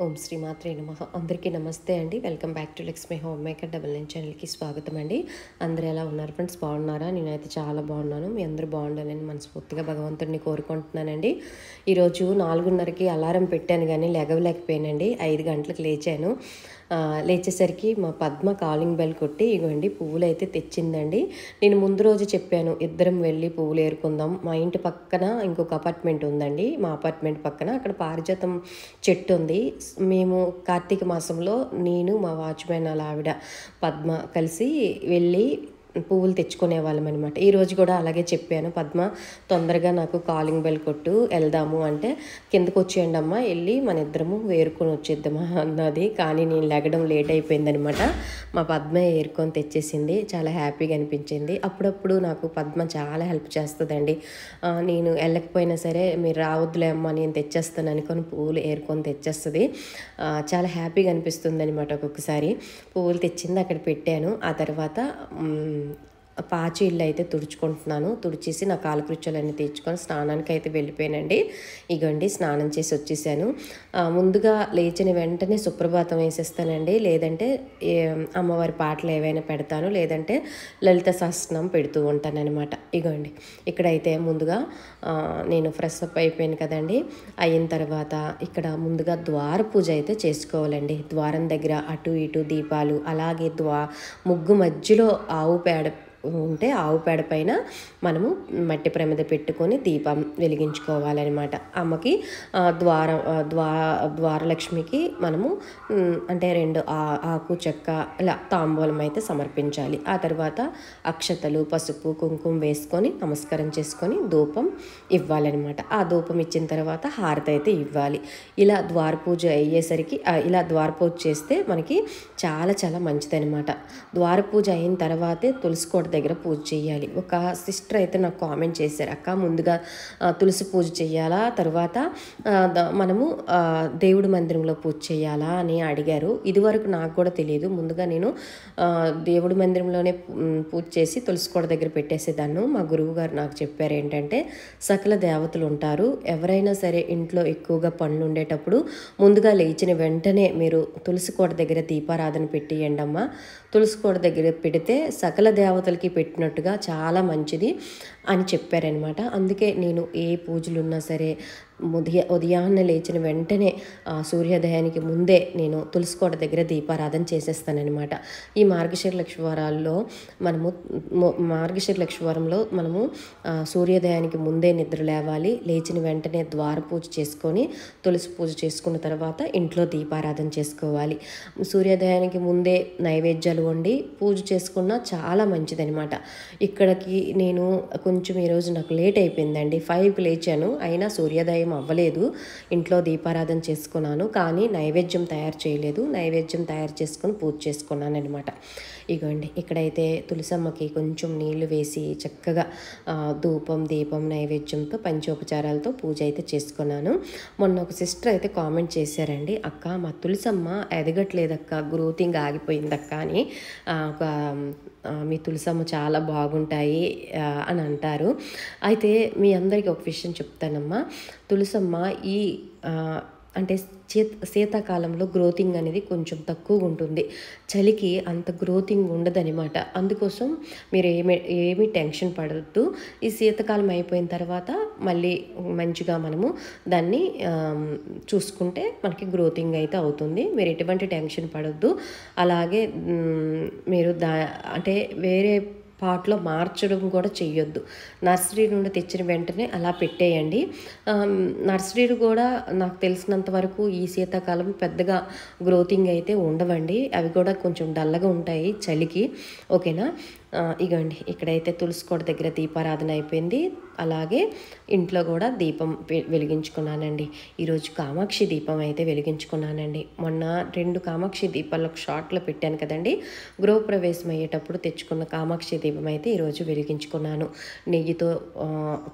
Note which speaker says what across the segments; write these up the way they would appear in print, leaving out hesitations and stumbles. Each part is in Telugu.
Speaker 1: ఓం శ్రీ మాత్రే నమః. అందరికీ నమస్తే అండి. Welcome back to Lakshmi home maker 99 ఛానల్కి స్వాగతం అండి. అందరూ ఎలా ఉన్నారు ఫ్రెండ్స్? బాగున్నారా? నేనైతే చాలా బాగున్నాను. మీ అందరూ బాగుండాలని మనస్ఫూర్తిగా భగవంతుడిని కోరుకుంటున్నానండి. ఈరోజు 4:30కి అలారం పెట్టాను కానీ లెగవలేకపోయానండి. 5 గంటలకు లేచాను. లేచేసరికి మా పద్మ కాలింగ్ బెల్ కొట్టి ఇగోండి పువ్వులు అయితే తెచ్చిందండి. నేను ముందు రోజు చెప్పాను, ఇద్దరం వెళ్ళి పువ్వులు ఏరుకుందాం. మా ఇంటి పక్కన ఇంకొక అపార్ట్మెంట్ ఉందండి. మా అపార్ట్మెంట్ పక్కన అక్కడ పారిజాతం చెట్టు ఉంది. మేము కార్తీక మాసంలో నేను మా వాచ్మెన్ అలా ఆవిడ పద్మ కలిసి వెళ్ళి పువ్వులు తెచ్చుకునే వాళ్ళం అనమాట. ఈరోజు కూడా అలాగే చెప్పాను, పద్మ తొందరగా నాకు కాలింగ్ బెల్ కొట్టు వెళ్దాము అంటే, కిందకు వచ్చేయండి అమ్మ, వెళ్ళి మన ఇద్దరము ఏరుకొని వచ్చేద్దామా అన్నది. కానీ నేను లెగడం లేట్ అయిపోయిందనమాట. మా పద్మ ఏరుకొని తెచ్చేసింది. చాలా హ్యాపీగా అనిపించింది. అప్పుడప్పుడు నాకు పద్మ చాలా హెల్ప్ చేస్తుందండి. నేను వెళ్ళకపోయినా సరే, మీరు రావద్దులే అమ్మ నేను తెచ్చేస్తాను అనుకొని పువ్వులు ఏరుకొని తెచ్చేస్తుంది. చాలా హ్యాపీగా అనిపిస్తుంది అనమాట. ఒక్కొక్కసారి పువ్వులు తెచ్చింది అక్కడ పెట్టాను. ఆ తర్వాత పాచి ఇల్లు అయితే తుడుచుకుంటున్నాను. తుడిచేసి నా కాలకృత్యాలన్నీ తీర్చుకొని స్నానానికి అయితే వెళ్ళిపోయానండి. ఇగోండి స్నానం చేసి వచ్చేసాను. ముందుగా లేచిన వెంటనే సుప్రభాతం వేసేస్తానండి. లేదంటే అమ్మవారి పాటలు ఏవైనా పెడతాను, లేదంటే లలిత సహస్రనామం పెడుతూ ఉంటాను అనమాట. ఇగోండి ఇక్కడైతే ముందుగా నేను ఫ్రెష్ అప్ అయిపోయాను కదండి. అయిన తర్వాత ఇక్కడ ముందుగా ద్వార పూజ అయితే చేసుకోవాలండి. ద్వారం దగ్గర అటు ఇటు దీపాలు, అలాగే ముగ్గు మధ్యలో ఆవు పేడ ఉంటే ఆవు పేడ పైన మనము మట్టి ప్రమిద పెట్టుకొని దీపం వెలిగించుకోవాలన్నమాట. అమ్మకి ద్వారలక్ష్మికి మనము అంటే 2 ఆకు చెక్క ఇలా తాంబూలం అయితే సమర్పించాలి. ఆ తర్వాత అక్షతలు, పసుపు, కుంకుమ వేసుకొని నమస్కారం చేసుకొని ధూపం ఇవ్వాలన్నమాట. ఆ ధూపం ఇచ్చిన తర్వాత హారతి అయితే ఇవ్వాలి. ఇలా ద్వార పూజ అయ్యేసరికి ఇలా ద్వార పూజ చేస్తే మనకి చాలా చాలా మంచిదన్నమాట. ద్వార పూజ అయిన తర్వాతే తులసి కోట దగ్గర పూజ చేయాలి. ఒక సిస్టర్ అయితే నాకు కామెంట్ చేశారు, అక్క ముందుగా తులసి పూజ చేయాలా, తర్వాత మనము దేవుడి మందిరంలో పూజ చేయాలా అని అడిగారు. ఇదివరకు నాకు కూడా తెలియదు. ముందుగా నేను దేవుడి మందిరంలోనే పూజ చేసి తులసి కోట దగ్గర పెట్టేసేదాన్ని. మా గురువు గారు నాకు చెప్పారు ఏంటంటే, సకల దేవతలు ఉంటారు, ఎవరైనా సరే ఇంట్లో ఎక్కువగా పనులు ఉండేటప్పుడు ముందుగా లేచిన వెంటనే మీరు తులసి కోట దగ్గర దీపారాధన పెట్టియండి అమ్మ. తులసి కోట దగ్గర పెడితే సకల దేవతలకి పెట్టినట్టుగా చాలా మంచిది అని చెప్పారనమాట. అందుకే నేను ఏ పూజలు ఉన్నా సరే ఉదయాన్నే లేచిన వెంటనే సూర్యోదయానికి ముందే నేను తులసి కోట దగ్గర దీపారాధన చేసేస్తానమాట. ఈ మార్గశిర లక్ష్మీవారాల్లో మార్గశిర లక్ష్మీవారంలో మనము సూర్యోదయానికి ముందే నిద్ర లేవాలి. లేచిన వెంటనే ద్వార పూజ చేసుకొని తులసి పూజ చేసుకున్న తర్వాత ఇంట్లో దీపారాధన చేసుకోవాలి. సూర్యోదయానికి ముందే నైవేద్యాలు వండి పూజ చేసుకున్నా చాలా మంచిదనమాట. ఇక్కడికి నేను కొంచెం ఈరోజు నాకు లేట్ అయిపోయిందండి. 5కి లేచాను, అయినా సూర్యోదయం అవ్వలేదు. ఇంట్లో దీపారాధన చేసుకున్నాను, కానీ నైవేద్యం తయారు చేయలేదు. నైవేద్యం తయారు చేసుకొని పూజ చేసుకున్నాను అనమాట. ఇగోండి ఇక్కడైతే తులసమ్మకి కొంచెం నీళ్లు వేసి చక్కగా ధూపం, దీపం, నైవేద్యంతో పంచోపచారాలతో పూజ అయితే చేసుకున్నాను. మొన్న ఒక సిస్టర్ అయితే కామెంట్ చేశారండి, అక్క మా తులసమ్మ ఎదగట్లేదక్క, గ్రోతింగ్ ఆగిపోయిందక్క అని. మీ తులసమ్మ చాలా బాగుంటాయి అని అంటారు. అయితే మీ అందరికీ ఒక విషయం చెప్తానమ్మా. తులసమ్మ ఈ అంటే శీతాకాలంలో గ్రోతింగ్ అనేది కొంచెం తక్కువగా ఉంటుంది, చలికి అంత గ్రోతింగ్ ఉండదనమాట. అందుకోసం మీరు ఏమీ టెన్షన్ పడద్దు. ఈ శీతాకాలం అయిపోయిన తర్వాత మళ్ళీ మంచిగా మనము దాన్ని చూసుకుంటే మనకి గ్రోతింగ్ అయితే అవుతుంది. మీరు ఎటువంటి టెన్షన్ పడద్దు. అలాగే మీరు అంటే వేరే పాట్లో మార్చడం కూడా చెయ్యొద్దు. నర్సరీ నుండి తెచ్చిన వెంటనే అలా పెట్టేయండి. నర్సరీలు కూడా నాకు తెలిసినంత వరకు ఈ శీతాకాలం పెద్దగా గ్రోతింగ్ అయితే ఉండవండి. అవి కూడా కొంచెం డల్గా ఉంటాయి చలికి. ఓకేనా? ఇగండి ఇక్కడైతే తులసి కోట దగ్గర దీపారాధన అయిపోయింది. అలాగే ఇంట్లో కూడా దీపం వెలిగించుకున్నానండి. ఈరోజు కామాక్షి దీపం అయితే వెలిగించుకున్నానండి. మొన్న 2 కామాక్షి దీపాలు ఒక షార్ట్లో పెట్టాను కదండి. గృహప్రవేశం అయ్యేటప్పుడు తెచ్చుకున్న కామాక్షి దీపం అయితే ఈరోజు వెలిగించుకున్నాను. నెయ్యితో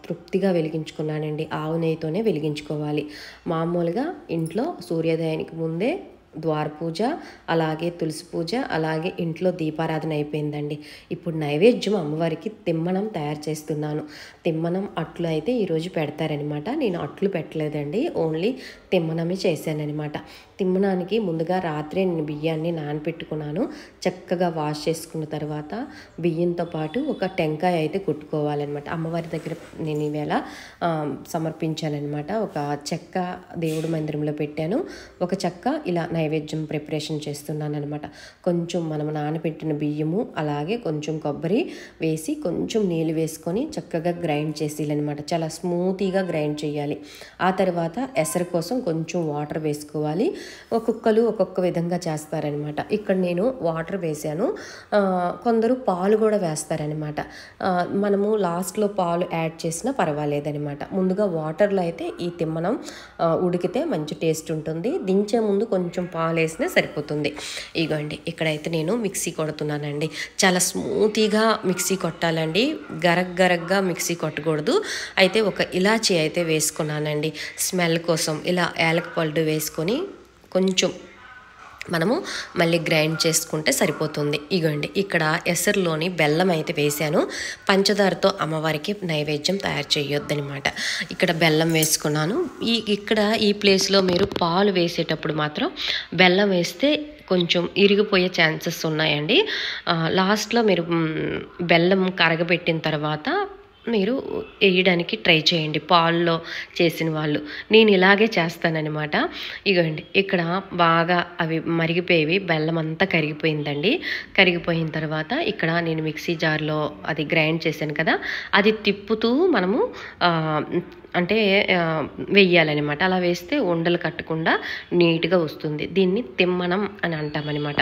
Speaker 1: తృప్తిగా వెలిగించుకున్నానండి. ఆవు నెయ్యితోనే వెలిగించుకోవాలి. మామూలుగా ఇంట్లో సూర్యోదయానికి ముందే ద్వార పూజ, అలాగే తులసి పూజ, అలాగే ఇంట్లో దీపారాధన అయిపోయిందండి. ఇప్పుడు నైవేద్యం అమ్మవారికి తిమ్మనం తయారు చేస్తున్నాను. తిమ్మనం అట్లు అయితే ఈరోజు పెడతారనమాట. నేను అట్లు పెట్టలేదండి, ఓన్లీ తిమ్మనమే చేశాననమాట. తిమ్మనానికి ముందుగా రాత్రే నేను బియ్యాన్ని నానపెట్టుకున్నాను. చక్కగా వాష్ చేసుకున్న తర్వాత బియ్యంతో పాటు ఒక టెంకాయ అయితే కొట్టుకోవాలన్నమాట. అమ్మవారి దగ్గర నేను ఈవేళ సమర్పించానమాట. ఒక చెక్క దేవుడి మందిరంలో పెట్టాను, ఒక చెక్క ఇలా నైవేద్యం ప్రిపరేషన్ చేస్తున్నాను అనమాట. కొంచెం మనం నానబెట్టిన బియ్యము, అలాగే కొంచెం కొబ్బరి వేసి కొంచెం నీళ్ళు వేసుకొని చక్కగా గ్రైండ్ చేసేయాలన్నమాట. చాలా స్మూతీగా గ్రైండ్ చేయాలి. ఆ తర్వాత ఎసరు కోసం కొంచెం వాటర్ వేసుకోవాలి. ఒక్కొక్కరు ఒక్కొక్క విధంగా చేస్తారనమాట. ఇక్కడ నేను వాటర్ వేసాను, కొందరు పాలు కూడా వేస్తారనమాట. మనము లాస్ట్లో పాలు యాడ్ చేసినా పర్వాలేదనమాట. ముందుగా వాటర్లో అయితే ఈ తిమ్మనం ఉడికితే మంచి టేస్ట్ ఉంటుంది. దించే ముందు కొంచెం పాలు వేసినా సరిపోతుంది. ఇగోండి ఇక్కడైతే నేను మిక్సీ కొడుతున్నానండి. చాలా స్మూతీగా మిక్సీ కొట్టాలండి, గరగ్గా మిక్సీ కొట్టకూడదు. అయితే ఒక ఇలాచీ అయితే వేసుకున్నానండి స్మెల్ కోసం. ఇలా యాలక పళ్ళు వేసుకొని కొంచెం మనము మళ్ళీ గ్రైండ్ చేసుకుంటే సరిపోతుంది. ఇగోండి ఇక్కడ ఎసరులోని బెల్లం అయితే వేసాను. పంచదారతో అమ్మవారికి నైవేద్యం తయారు చేయొద్దనమాట. ఇక్కడ బెల్లం వేసుకున్నాను. ఇక్కడ ఈ ప్లేస్లో మీరు పాలు వేసేటప్పుడు మాత్రం బెల్లం వేస్తే కొంచెం ఇరిగిపోయే ఛాన్సెస్ ఉన్నాయండి. లాస్ట్లో మీరు బెల్లం కరగబెట్టిన తర్వాత మీరు వేయడానికి ట్రై చేయండి, పాల్లో చేసిన వాళ్ళు. నేను ఇలాగే చేస్తానన్నమాట. ఇగోండి ఇక్కడ బాగా అవి మరిగిపోయేవి, బెల్లం అంతా కరిగిపోయిందండి. కరిగిపోయిన తర్వాత ఇక్కడ నేను మిక్సీ జార్లో అది గ్రైండ్ చేశాను కదా, అది తిప్పుతూ మనము అంటే వెయ్యాలన్నమాట. అలా వేస్తే ఉండలు కట్టకుండా నీట్గా వస్తుంది. దీన్ని తిమ్మనం అని అంటామన్నమాట.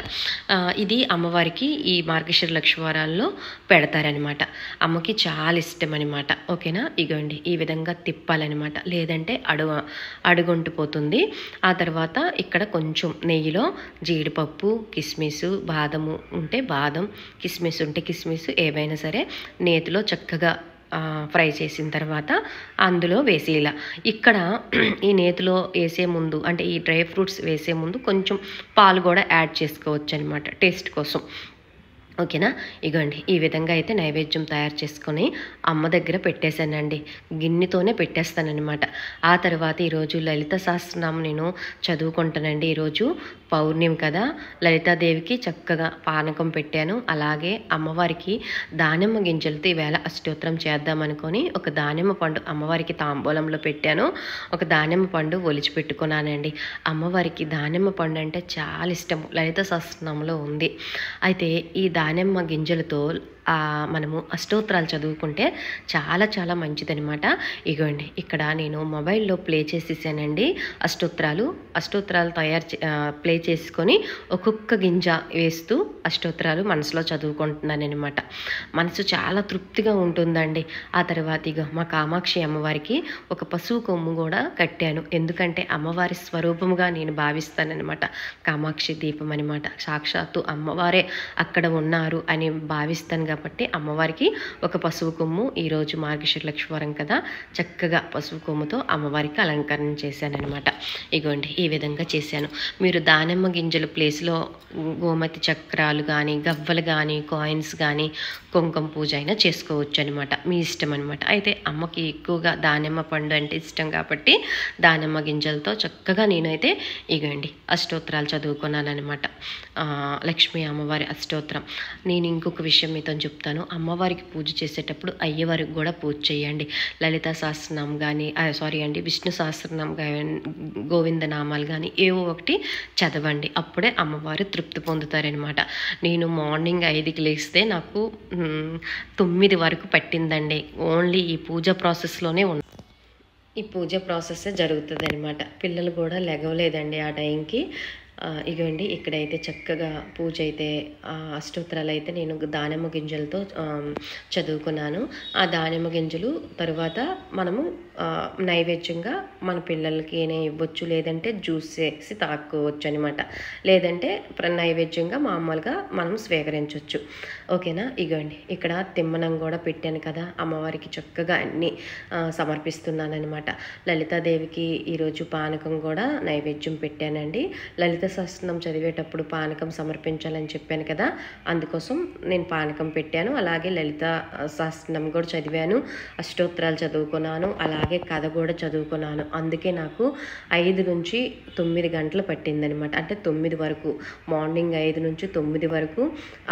Speaker 1: ఇది అమ్మవారికి ఈ మార్గశిర లక్షవారాల్లో పెడతారనమాట. అమ్మకి చాలా ఇష్టం అనమాట. ఓకేనా, ఇగోండి ఈ విధంగా తిప్పాలన్నమాట, లేదంటే అడుగొంటిపోతుంది. ఆ తర్వాత ఇక్కడ కొంచెం నెయ్యిలో జీడిపప్పు, కిస్మిస్, బాదము ఉంటే బాదం, కిస్మిస్ ఉంటే కిస్మిస్, ఏవైనా సరే నేతిలో చక్కగా ఫ్రై చేసిన తర్వాత అందులో వేసేలా. ఇక్కడ ఈ నేతిలో వేసే ముందు, అంటే ఈ డ్రై ఫ్రూట్స్ వేసే ముందు కొంచెం పాలు కూడా యాడ్ చేసుకోవచ్చు అనమాట టేస్ట్ కోసం. ఓకేనా, ఇగోండి ఈ విధంగా అయితే నైవేద్యం తయారు చేసుకొని అమ్మ దగ్గర పెట్టేశానండి. గిన్నెతోనే పెట్టేస్తానన్నమాట. ఆ తర్వాత ఈరోజు లలిత సహస్రనామం నేను చదువుకుంటానండి. ఈరోజు పౌర్ణమి కదా, లలితాదేవికి చక్కగా పానకం పెట్టాను. అలాగే అమ్మవారికి దానిమ్మ గింజలతో ఈవేళ అష్టోత్తరం చేద్దామనుకొని ఒక దానిమ్మ పండు అమ్మవారికి తాంబూలంలో పెట్టాను. ఒక దానిమ్మ పండు ఒలిచి పెట్టుకున్నానండి. అమ్మవారికి దానిమ్మ పండు అంటే చాలా ఇష్టము, లలిత సహస్రనామంలో ఉంది. అయితే ఈ దానిమ్మ గింజలతో మనము అష్టోత్తరాలు చదువుకుంటే చాలా చాలా మంచిదనమాట. ఇగోండి ఇక్కడ నేను మొబైల్లో ప్లే చేసేసానండి అష్టోత్తరాలు ప్లే చేసుకొని ఒక్కొక్క గింజ వేస్తూ అష్టోత్తరాలు మనసులో చదువుకుంటున్నానమాట. మనసు చాలా తృప్తిగా ఉంటుందండి. ఆ తర్వాత ఇక మా కామాక్షి అమ్మవారికి ఒక పశువు కొమ్ము కూడా కట్టాను. ఎందుకంటే అమ్మవారి స్వరూపముగా నేను భావిస్తానన్నమాట. కామాక్షి దీపం అనమాట, సాక్షాత్తు అమ్మవారే అక్కడ ఉన్నారు అని భావిస్తాను కాబట్టి అమ్మవారికి ఒక పశువు కొమ్ము, ఈరోజు మార్గశిర లక్షవారం కదా, చక్కగా పశువు కొమ్ముతో అమ్మవారికి అలంకరణ చేశానన్నమాట. ఇగోండి ఈ విధంగా చేశాను. మీరు దానిమ్మ గింజల ప్లేస్లో గోమతి చక్రాలు కానీ, గవ్వలు కానీ, కాయిన్స్ కానీ, కుంకుమ పూజ అయినా చేసుకోవచ్చు అనమాట, మీ ఇష్టం అనమాట. అయితే అమ్మకి ఎక్కువగా దానిమ్మ పండు అంటే ఇష్టం కాబట్టి దానిమ్మ గింజలతో చక్కగా నేనైతే ఇగోండి అష్టోత్తరాలు చదువుకున్నాను అనమాట. లక్ష్మీ అమ్మవారి అష్టోత్తరం. నేను ఇంకొక విషయం మీతో చెప్తాను. అమ్మవారికి పూజ చేసేటప్పుడు అయ్యవారికి కూడా పూజ చేయండి. లలిత సహస్రనామం కానీ విష్ణు సహస్రనామం కానీ, గోవిందనామాలు కానీ ఏవో ఒకటి చదవండి. అప్పుడే అమ్మవారు తృప్తి పొందుతారనమాట. నేను మార్నింగ్ 5కి లేస్తే నాకు 9 వరకు పట్టిందండి. ఓన్లీ ఈ పూజ ప్రాసెస్లోనే ఈ పూజ ప్రాసెస్ జరుగుతుంది అనమాట. పిల్లలు కూడా లెగవలేదండి ఆ టైంకి. ఇగోండి ఇక్కడైతే చక్కగా పూజ అయితే అష్టోత్తరాలు అయితే నేను దానిమ్మ గింజలతో చదువుకున్నాను. ఆ దానిమ్మ గింజలు తర్వాత మనము నైవేద్యంగా మన పిల్లలకి ఇవ్వచ్చు, లేదంటే జ్యూస్ చేసి తాక్కోవచ్చు అనమాట, లేదంటే నైవేద్యంగా మామూలుగా మనం స్వీకరించవచ్చు. ఓకేనా, ఇగోండి ఇక్కడ తిమ్మనం కూడా పెట్టాను కదా, అమ్మవారికి చక్కగా అన్నీ సమర్పిస్తున్నాను అనమాట. లలితాదేవికి ఈరోజు పానకం కూడా నైవేద్యం పెట్టానండి. లలిత లలిత సహస్రనామం చదివేటప్పుడు పానకం సమర్పించాలని చెప్పాను కదా, అందుకోసం నేను పానకం పెట్టాను. అలాగే లలిత సహస్రనామం కూడా చదివాను, అష్టోత్తరాలు చదువుకున్నాను, అలాగే కథ కూడా చదువుకున్నాను. అందుకే నాకు 5 నుంచి 9 గంటలు పట్టిందనమాట. అంటే 9 వరకు, మార్నింగ్ 5 నుంచి 9 వరకు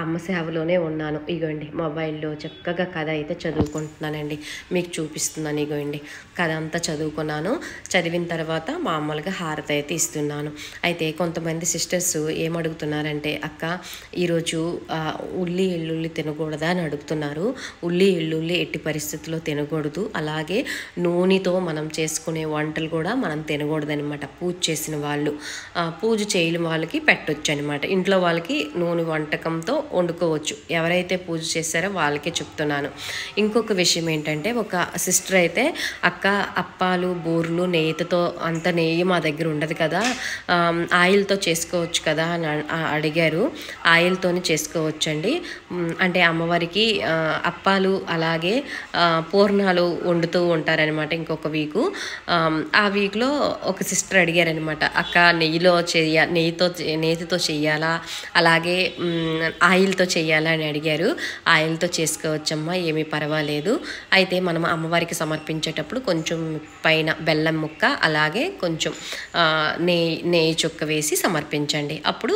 Speaker 1: అమ్మ సేవలోనే ఉన్నాను. ఇగోండి మొబైల్లో చక్కగా కథ అయితే చదువుకుంటున్నానండి, మీకు చూపిస్తున్నాను. ఇగోండి కథ అంతా చదువుకున్నాను. చదివిన తర్వాత మామూలుగా హారతి అయితే ఇస్తున్నాను. అయితే కొంతమంది సిస్టర్స్ ఏమడుగుతున్నారంటే, అక్క ఈరోజు ఉల్లి ఎల్లుల్లి తినకూడదా అని అడుగుతున్నారు. ఉల్లి ఎల్లుల్లి ఎట్టి పరిస్థితుల్లో తినకూడదు. అలాగే నూనెతో మనం చేసుకునే వంటలు కూడా మనం తినకూడదనమాట. పూజ చేసిన వాళ్ళు, పూజ చేయని వాళ్ళకి పెట్టొచ్చు అనమాట. ఇంట్లో వాళ్ళకి నూనె వంటకంతో వండుకోవచ్చు. ఎవరైతే పూజ చేశారో వాళ్ళకే చెప్తున్నాను. ఇంకొక విషయం ఏంటంటే, ఒక సిస్టర్ అయితే అక్క అప్పాలు బూర్లు నెయ్యితో, అంత నెయ్యి మా దగ్గర ఉండదు కదా, ఆయిల్తో చేసుకోవచ్చు కదా అని అడిగారు. ఆయిల్తోనే చేసుకోవచ్చండి. అంటే అమ్మవారికి అప్పాలు అలాగే పూర్ణాలు వండుతూ ఉంటారనమాట. ఇంకొక వీకు, ఆ వీక్లో ఒక సిస్టర్ అడిగారనమాట, అక్క నెయ్యితో చెయ్యాలా అలాగే ఆయిల్తో చెయ్యాలా అని అడిగారు. ఆయిల్తో చేసుకోవచ్చమ్మా, ఏమీ పర్వాలేదు. అయితే మనం అమ్మవారికి సమర్పించేటప్పుడు కొంచెం పైన బెల్లం ముక్క అలాగే కొంచెం నెయ్యి చుక్క వేసి సమర్పించండి. అప్పుడు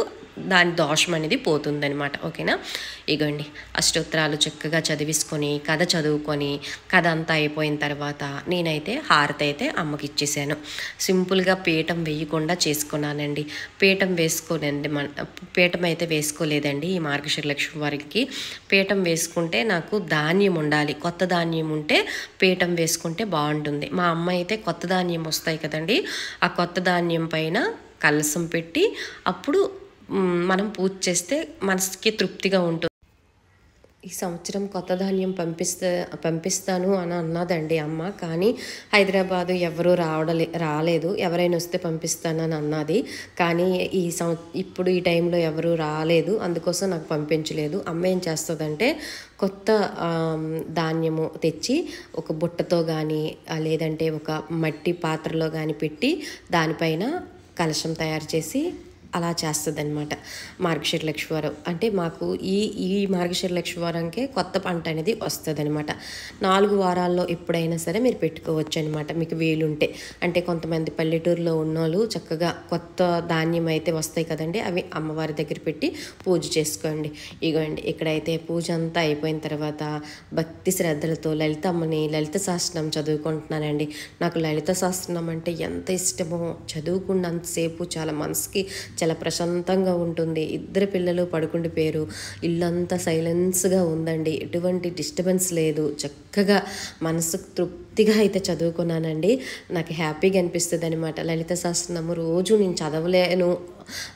Speaker 1: దాని దోషం అనేది పోతుందనమాట. ఓకేనా? ఇగోండి అష్టోత్తరాలు చక్కగా చదివిసుకొని కథ చదువుకొని కథ అంతా అయిపోయిన తర్వాత నేనైతే హారతి అయితే అమ్మకి ఇచ్చేసాను. సింపుల్గా పీఠం వేయకుండా చేసుకున్నానండి. పీఠం అయితే వేసుకోలేదండి. ఈ మార్గశిర లక్ష్మి వారికి పీఠం వేసుకుంటే నాకు ధాన్యం ఉండాలి, కొత్త ధాన్యం ఉంటే పీఠం వేసుకుంటే బాగుంటుంది. మా అమ్మ అయితే కొత్త ధాన్యం వస్తాయి కదండి, ఆ కొత్త ధాన్యం పైన కలసం పెట్టి అప్పుడు మనం పూజ చేస్తే మనసుకి తృప్తిగా ఉంటుంది. ఈ సంవత్సరం కొత్త ధాన్యం పంపిస్తాను అని అన్నదండి అమ్మ. కానీ హైదరాబాదు ఎవరూ రాలేదు. ఎవరైనా వస్తే పంపిస్తానని అన్నది. కానీ ఇప్పుడు ఈ టైంలో ఎవరూ రాలేదు, అందుకోసం నాకు పంపించలేదు. అమ్మ ఏం చేస్తుందంటే, కొత్త ధాన్యము తెచ్చి ఒక బుట్టతో కానీ లేదంటే ఒక మట్టి పాత్రలో కానీ పెట్టి దానిపైన కలశం తయారు చేసి అలా చేస్తుంది అనమాట. మార్గశిర లక్ష్మి వారం అంటే మాకు ఈ మార్గశిర లక్ష్మి వారంకే కొత్త పంట అనేది వస్తుంది అనమాట. 4 వారాల్లో ఎప్పుడైనా సరే మీరు పెట్టుకోవచ్చు అనమాట, మీకు వీలుంటే. అంటే కొంతమంది పల్లెటూరులో ఉన్నోళ్ళు చక్కగా కొత్త ధాన్యం అయితే వస్తాయి కదండి, అవి అమ్మవారి దగ్గర పెట్టి పూజ చేసుకోండి. ఇగోండి ఇక్కడైతే పూజ అంతా అయిపోయిన తర్వాత భక్తి శ్రద్ధలతో లలిత సహస్రనామం చదువుకుంటున్నానండి. నాకు లలిత సహస్రనామం అంటే ఎంత ఇష్టమో, చదువుకున్నంతసేపు చాలా మనసుకి చాలా ప్రశాంతంగా ఉంటుంది. 2 పిల్లలు పడుకుండిపోయారు, ఇల్లంతా సైలెన్స్గా ఉందండి, ఎటువంటి డిస్టర్బెన్స్ లేదు. చక్కగా మనసుకు తృప్తిగా అయితే చదువుకున్నానండి. నాకు హ్యాపీగా అనిపిస్తుంది అనమాట. లలిత సహస్రనామం రోజు నేను చదవలేను,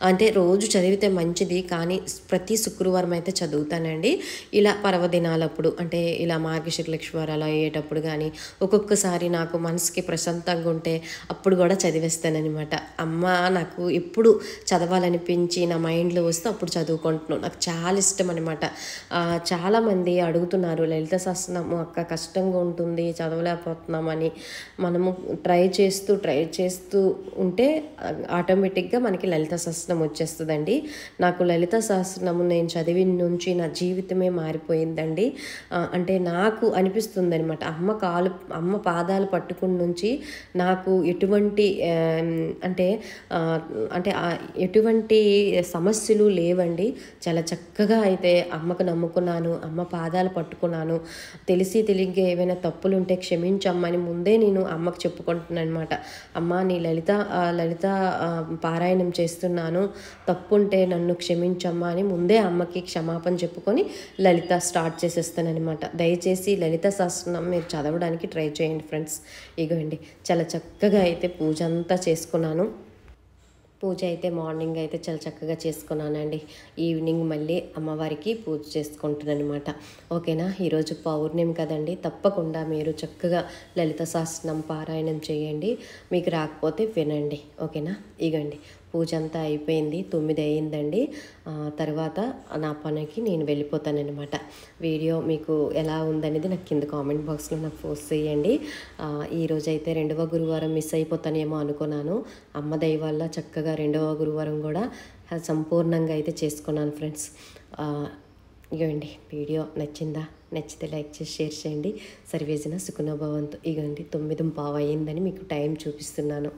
Speaker 1: అంటే రోజు చదివితే మంచిది, కానీ ప్రతి శుక్రవారం అయితే చదువుతానండి. ఇలా పర్వదినాలప్పుడు, అంటే ఇలా మార్గశిర లక్ష్మి వారాలు అయ్యేటప్పుడు కానీ ఒక్కొక్కసారి నాకు మనసుకి ప్రశాంతంగా ఉంటే అప్పుడు కూడా చదివేస్తానమాట. అమ్మ నాకు ఎప్పుడు చదవాలనిపించి నా మైండ్లో వస్తే అప్పుడు చదువుకుంటున్నాను. నాకు చాలా ఇష్టం అనమాట. చాలామంది అడుగుతున్నారు, లలిత సహస్రనామం అక్క కష్టంగా ఉంటుంది చదవలేకపోతున్నామని. మనము ట్రై చేస్తూ ఉంటే ఆటోమేటిక్గా మనకి లలిత సహస్రనామం వచ్చేస్తుందండి. నాకు లలిత సహస్రనామం నేను చదివిన నుంచి నా జీవితమే మారిపోయిందండి. అంటే నాకు అనిపిస్తుంది అనమాట, అమ్మ పాదాలు పట్టుకుని నుంచి నాకు ఎటువంటి ఎటువంటి సమస్యలు లేవండి. చాలా చక్కగా అయితే అమ్మకు నమ్ముకున్నాను, అమ్మ పాదాలు పట్టుకున్నాను. తెలియక ఏవైనా తప్పులు ఉంటే క్షమించమ్మని ముందే నేను అమ్మకు చెప్పుకుంటున్నాను అనమాట. అమ్మ నీ లలిత పారాయణం చేస్తున్నాను, తప్పుంటే నన్ను క్షమించమ్మా అని ముందే అమ్మకి క్షమాపణ చెప్పుకొని లలిత స్టార్ట్ చేసేస్తానమాట. దయచేసి లలిత సహస్రనామం మీరు చదవడానికి ట్రై చేయండి ఫ్రెండ్స్. ఇగోండి చాలా చక్కగా అయితే పూజ అంతా చేసుకున్నాను. పూజ అయితే మార్నింగ్ అయితే చాలా చక్కగా చేసుకున్నానండి. ఈవినింగ్ మళ్ళీ అమ్మవారికి పూజ చేసుకుంటున్నాను అనమాట. ఓకేనా? ఈరోజు పౌర్ణమి కదండి, తప్పకుండా మీరు చక్కగా లలిత సహస్రనామం పారాయణం చేయండి. మీకు రాకపోతే వినండి. ఓకేనా? ఇగండి పూజ అంతా అయిపోయింది, 9 అయిందండి. తర్వాత నా పనికి నేను వెళ్ళిపోతానన్నమాట. వీడియో మీకు ఎలా ఉందనేది నాకు కింద కామెంట్ బాక్స్లో నాకు పోస్ట్ చేయండి. ఈరోజైతే 2వ గురువారం మిస్ అయిపోతానేమో అనుకున్నాను. అమ్మ దయ వల్ల చక్కగా 2వ గురువారం కూడా సంపూర్ణంగా అయితే చేసుకున్నాను ఫ్రెండ్స్. ఇగోండి వీడియో నచ్చిందా? నచ్చితే లైక్ చేసి షేర్ చేయండి. సర్వేజన సుఖనో భవంతు. ఇగోండి 9:15 అయిందని మీకు టైం చూపిస్తున్నాను.